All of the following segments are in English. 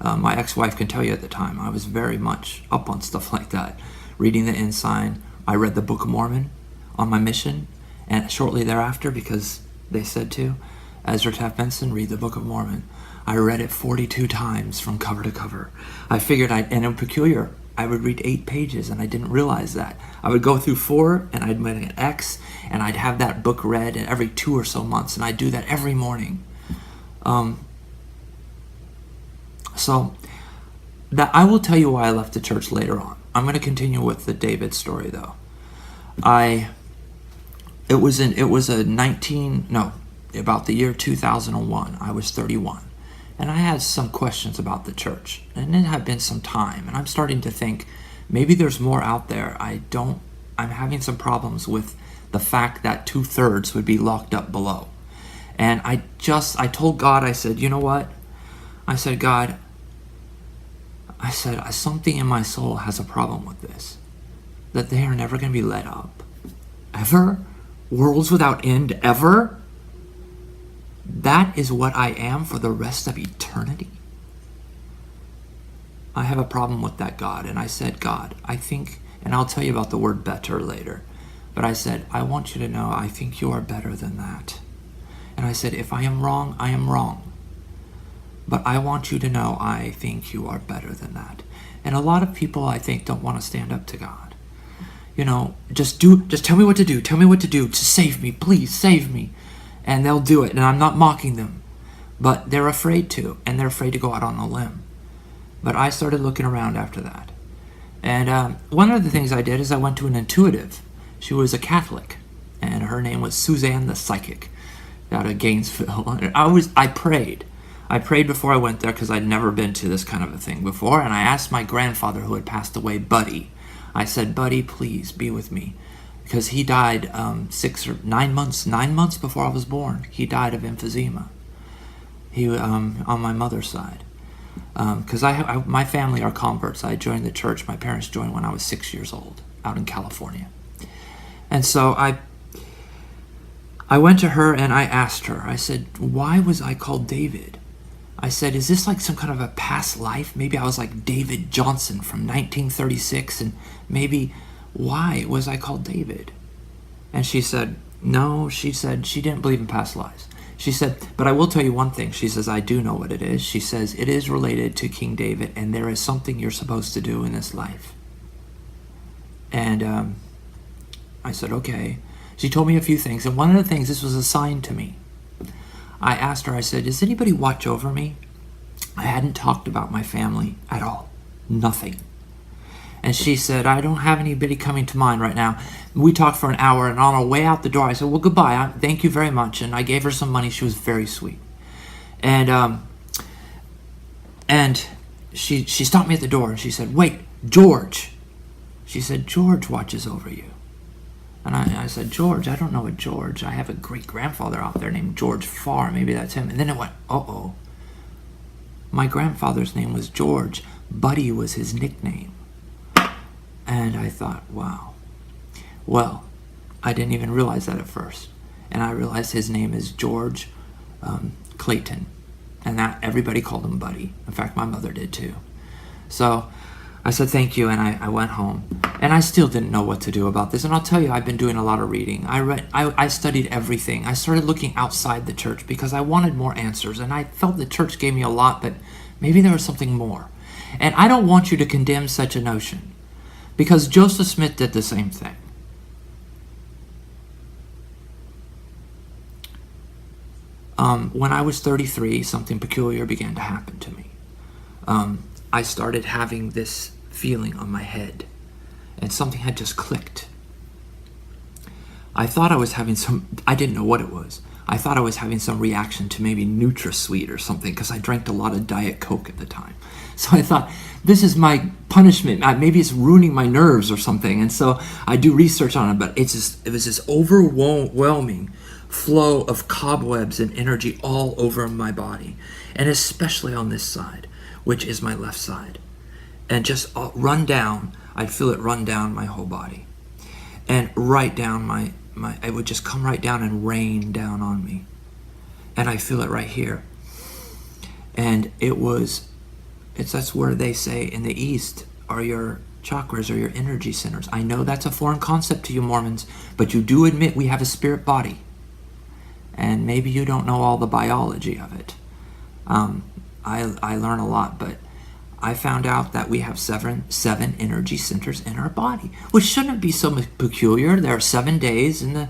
My ex-wife can tell you at the time, I was very much up on stuff like that. Reading the Ensign. I read the Book of Mormon on my mission, and shortly thereafter, because they said to, Ezra Taft Benson, read the Book of Mormon. I read it 42 times from cover to cover. I figured and in Peculiar, I would read 8 pages, and I didn't realize that. I would go through 4, and I'd make an X, and I'd have that book read every 2 or so months, and I'd do that every morning. So that I will tell you why I left the church later on. I'm going to continue with the David story, though. About the year 2001. I was 31. And I had some questions about the church. And it had been some time. And I'm starting to think maybe there's more out there. I'm having some problems with the fact that 2/3 would be locked up below. And I told God, I said, you know what? I said, God, something in my soul has a problem with this. That they are never going to be let up. Ever? Worlds without end, ever? That is what I am for the rest of eternity? I have a problem with that, God. And I said, God, I think, and I'll tell you about the word better later, but I said, I want you to know I think you are better than that. And I said, if I am wrong, I am wrong. But I want you to know I think you are better than that. And a lot of people, I think, don't want to stand up to God. You know, just tell me what to do. Tell me what to do. Just save me. Please save me. And they'll do it. And I'm not mocking them. But they're afraid to. And they're afraid to go out on a limb. But I started looking around after that. And one of the things I did is I went to an intuitive. She was a Catholic. And her name was Suzanne the Psychic. Out of Gainesville. I prayed. I prayed before I went there because I'd never been to this kind of a thing before. And I asked my grandfather who had passed away, Buddy. I said, Buddy, please be with me. Because he died 9 months before I was born. He died of emphysema. He on my mother's side. Because my family are converts. I joined the church. My parents joined when I was 6 years old out in California. And so I went to her and I asked her. I said, why was I called David? I said, is this like some kind of a past life? Maybe I was like David Johnson from 1936, and maybe why was I called David? And she said, no, she said she didn't believe in past lives. She said, but I will tell you one thing. She says, I do know what it is. She says, it is related to King David, and there is something you're supposed to do in this life. And I said, okay. She told me a few things, and one of the things, this was a sign to me. I asked her, I said, does anybody watch over me? I hadn't talked about my family at all. Nothing. And she said, I don't have anybody coming to mind right now. We talked for an hour, and on our way out the door, I said, well, goodbye. Thank you very much. And I gave her some money. She was very sweet. And she stopped me at the door, and she said, wait, George. She said, George watches over you. And I said, George, I don't know a George. I have a great-grandfather out there named George Farr. Maybe that's him. And then it went, uh-oh. My grandfather's name was George. Buddy was his nickname. And I thought, wow. Well, I didn't even realize that at first. And I realized his name is George Clayton. And that everybody called him Buddy. In fact, my mother did too. So I said thank you, and I went home. And I still didn't know what to do about this. And I'll tell you, I've been doing a lot of reading. I studied everything. I started looking outside the church because I wanted more answers. And I felt the church gave me a lot, but maybe there was something more. And I don't want you to condemn such a notion, because Joseph Smith did the same thing. When I was 33, something peculiar began to happen to me. I started having this feeling on my head, and something had just clicked. I thought I was having I didn't know what it was. I thought I was having some reaction to maybe NutraSweet or something, because I drank a lot of Diet Coke at the time. So I thought, this is my punishment. Maybe it's ruining my nerves or something. And so I do research on it, but it was this overwhelming flow of cobwebs and energy all over my body, and especially on this side, which is my left side. And just run down, I'd feel it run down my whole body. And right down it would just come right down and rain down on me. And I feel it right here. And it was That's where they say in the East are your chakras or your energy centers. I know that's a foreign concept to you Mormons, but you do admit we have a spirit body. And maybe you don't know all the biology of it. I learn a lot, but I found out that we have seven energy centers in our body, which shouldn't be so peculiar. There are 7 days in the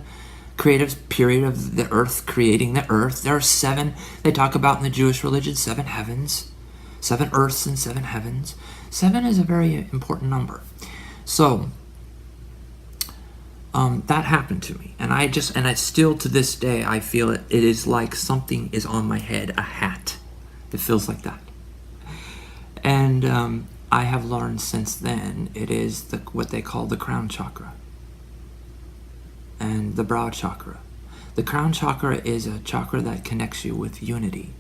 creative period of the earth creating the earth. There are 7, they talk about in the Jewish religion, 7 heavens, 7 earths and 7 heavens. 7 is a very important number. So that happened to me, and I still to this day I feel it. It is like something is on my head, a hat. It feels like that. And I have learned since then it is what they call the crown chakra and the brow chakra. The crown chakra is a chakra that connects you with unity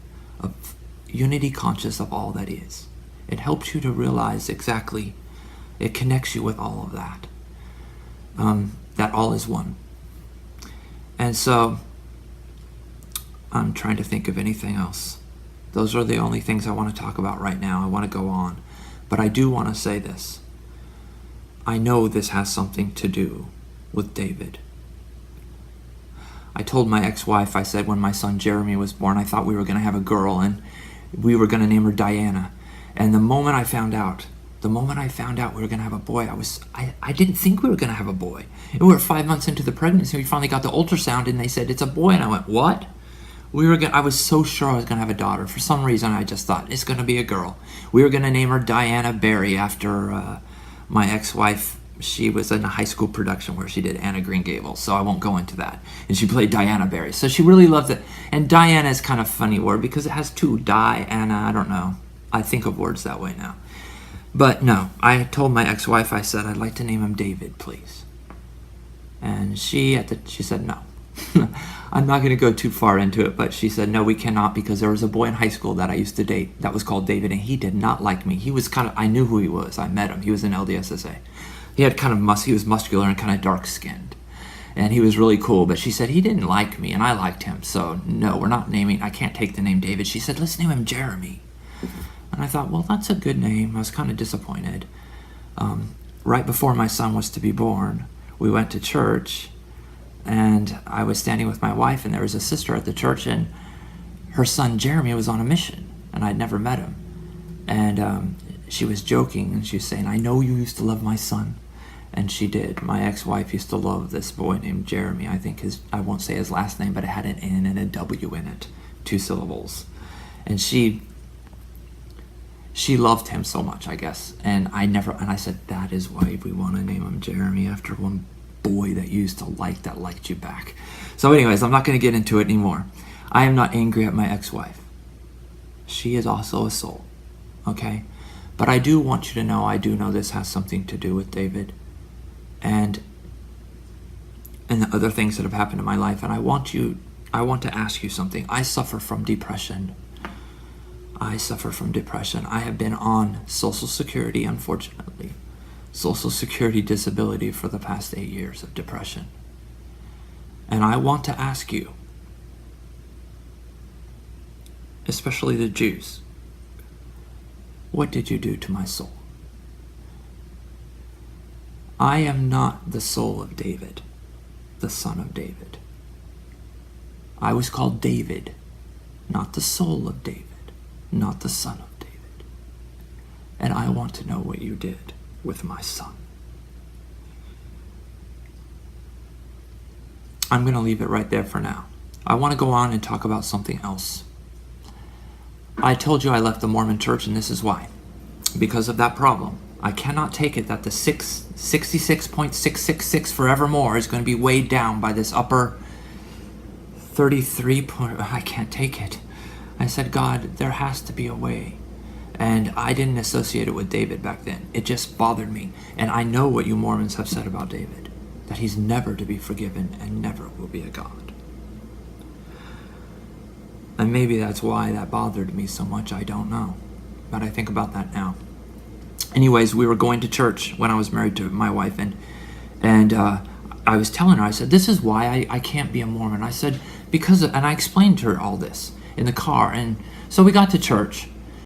conscious of all that is. It helps you to realize exactly, it connects you with all of that. That all is one. And so I'm trying to think of anything else. Those are the only things I want to talk about right now. I want to go on. But I do want to say this. I know this has something to do with David. I told my ex-wife, I said when my son Jeremy was born, I thought we were going to have a girl and we were going to name her Diana. And the moment I found out we were going to have a boy, I didn't think we were going to have a boy. And we were 5 months into the pregnancy. We finally got the ultrasound and they said, it's a boy. And I went, what? I was so sure I was going to have a daughter. For some reason, I just thought, it's going to be a girl. We were going to name her Diana Barry after my ex-wife. She was in a high school production where she did Anna Green Gables, so I won't go into that. And she played Diana Barry. So she really loved it. And Diana is kind of a funny word because it has 2, Diana, I don't know. I think of words that way now. But no, I told my ex-wife, I said, I'd like to name him David, please. And she said no. I'm not going to go too far into it, but she said, no, we cannot, because there was a boy in high school that I used to date that was called David, and he did not like me. He was I knew who he was. I met him. He was in LDSSA. He had he was muscular and kind of dark-skinned, and he was really cool, but she said he didn't like me, and I liked him, so no, we're not I can't take the name David. She said, let's name him Jeremy. And I thought, well, that's a good name. I was kind of disappointed. Right before my son was to be born, we went to church, and I was standing with my wife, and there was a sister at the church, and her son Jeremy was on a mission, and I'd never met him. And she was joking, and she was saying, I know you used to love my son. And she did. My ex-wife used to love this boy named Jeremy. I think I won't say his last name, but it had an N and a W in it, 2 syllables. And she loved him so much, I guess. And I said, that is why we want to name him Jeremy, after one boy that you used to like that liked you back. So anyways, I'm not going to get into it anymore. I am not angry at my ex-wife. She is also a soul, okay? But I do want you to know, I do know this has something to do with David and the other things that have happened in my life. And I want to ask you something. I suffer from depression. I have been on Social Security, unfortunately. Social Security disability for the past 8 years of depression. And I want to ask you, especially the Jews, what did you do to my soul? I am not the soul of David, the son of David. I was called David, not the soul of David, not the son of David. And I want to know what you did with my son. I'm going to leave it right there for now. I want to go on and talk about something else. I told you I left the Mormon church, and this is why. Because of that problem. I cannot take it that the 66.666 forevermore is going to be weighed down by this upper 33 I can't take it. I said, God, there has to be a way. And I didn't associate it with David back then. It just bothered me. And I know what you Mormons have said about David, that he's never to be forgiven and never will be a God. And maybe that's why that bothered me so much, I don't know. But I think about that now. Anyways, we were going to church when I was married to my wife, and I was telling her, I said, this is why I can't be a Mormon. I said, and I explained to her all this in the car. And so we got to church,